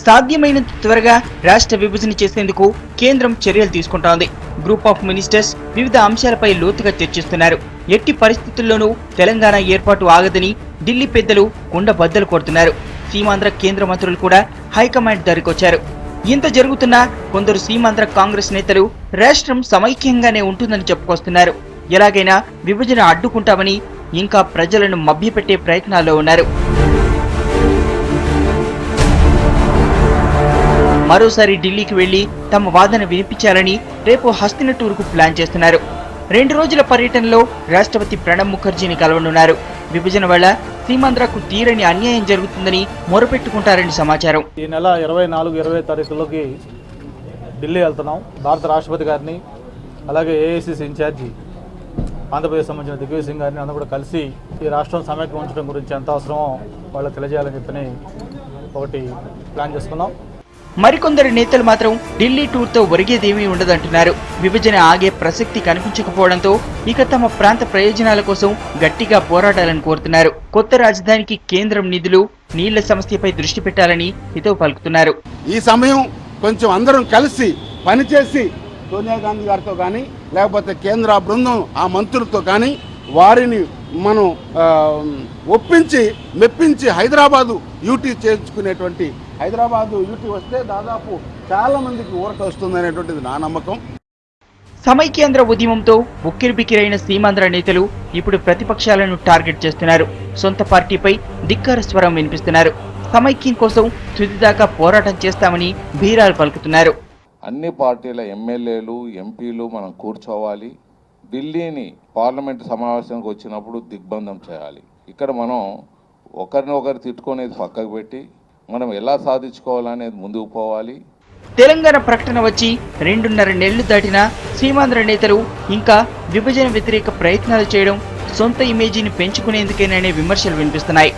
సాధ్యమైనంత త్వరగా రాష్ట్ర విభజన చేసేందుకు కేంద్రం చర్యలు తీసుకుంటోంది. గ్రూప్ ఆఫ్ మినిస్టర్స్ వివిధ అంశాలపై లోతుగా చర్చిస్తున్నారు. ఎట్టి పరిస్థితుల్లోనూ తెలంగాణ ఏర్పాటు ఆగదని ఢిల్లీ పెద్దలు కుండబద్దలు కొడుతున్నారు. సీమాంధ్ర కేంద్ర మంత్రులు కూడా హైకమాండ్ దారికొచ్చారు. ఇంత జరుగుతున్నా కొందరు సీమాంధ్ర కాంగ్రెస్ నేతలు రాష్ట్రం సమైక్యంగానే ఉంటుందని చెప్పుకొస్తున్నారు. ఎలాగైనా విభజన అడ్డుకుంటామని ఇంకా ప్రజలను మభ్యపెట్టే ప్రయత్నాల్లో ఉన్నారు. మరోసారి ఢిల్లీకి వెళ్లి తమ వాదన వినిపించాలని రేపు హస్తినటూరుకు ప్లాన్ చేస్తున్నారు. 2 రోజుల పర్యటనలో రాష్ట్రపతి ప్రణబ్ ముఖర్జీని కలవనున్నారు. విభజన వల్ల సీమాంధ్రకు తీరని అన్యాయం జరుగుతుందని మొరపెట్టుకుంటారని సమాచారం. ఈ నెల 24-20 తారీఖులోకి ఢిల్లీ వెళ్తున్నాం. భారత రాష్ట్రపతి గారిని అలాగే ఏఐసిసి ఇన్ఛార్జి ఆంధ్రప్రదేశ్ సంబంధించిన దిగ్విజయ్ సింగ్ గారిని అందరూ కూడా కలిసి ఈ రాష్ట్రం సమైక్యం ఉంచడం గురించి ఎంత అవసరమో వాళ్ళకి తెలియజేయాలని చెప్పని ఒకటి ప్లాన్ చేసుకున్నాం. మరికొందరు నేతలు మాత్రం ఢిల్లీ టూర్తో ఒరిగేదేమీ ఉండదంటున్నారు. విభజన ఆగే ప్రసక్తి కనిపించకపోవడంతో ఇక తమ ప్రాంత ప్రయోజనాల కోసం గట్టిగా పోరాడాలని కోరుతున్నారు. కొత్త రాజధానికి కేంద్రం నిధులు, నీళ్ల సమస్యపై దృష్టి పెట్టాలని హితవు పలుకుతున్నారు. ఈ సమయం కొంచెం అందరం కలిసి పనిచేసి సోనియా గాంధీ గారితో కానీ లేకపోతే కేంద్ర బృందం ఆ మంత్రులతో కానీ వారిని మనం ఒప్పించి మెప్పించి హైదరాబాదు యూటీ చేర్చుకునేటువంటి హైదరాబాదు యూటీ వస్తే దాదాపు చాలా మందికి ఊరట వస్తుందనేటువంటిది నా నమ్మకం. సమైక్యాంధ్ర ఉద్యమంతో ఉక్కిరిబిక్కిరైన సీమాంధ్ర నేతలు ఇప్పుడు ప్రతిపక్షాలను టార్గెట్ చేస్తున్నారు. సొంత పార్టీపై ధిక్కార స్వరం వినిపిస్తున్నారు. సమైక్యం కోసం తుదిదాకా పోరాటం చేస్తామని బీరాలు పలుకుతున్నారు. అన్ని పార్టీల ఎమ్మెల్యేలు, ఎంపీలు మనం కూర్చోవాలి. ఢిల్లీని పార్లమెంటు సమావేశానికి వచ్చినప్పుడు దిగ్బంధం చేయాలి. ఇక్కడ మనం ఒకరినొకరు తిట్టుకునేది పక్కకు పెట్టి మనం ఎలా సాధించుకోవాలనేది ముందుకు పోవాలి. తెలంగాణ ప్రకటన వచ్చి 2.5 నెలలు దాటినా సీమాంధ్ర నేతలు ఇంకా విభజన వ్యతిరేక ప్రయత్నాలు చేయడం సొంత ఇమేజీని పెంచుకునేందుకేననే విమర్శలు వినిపిస్తున్నాయి.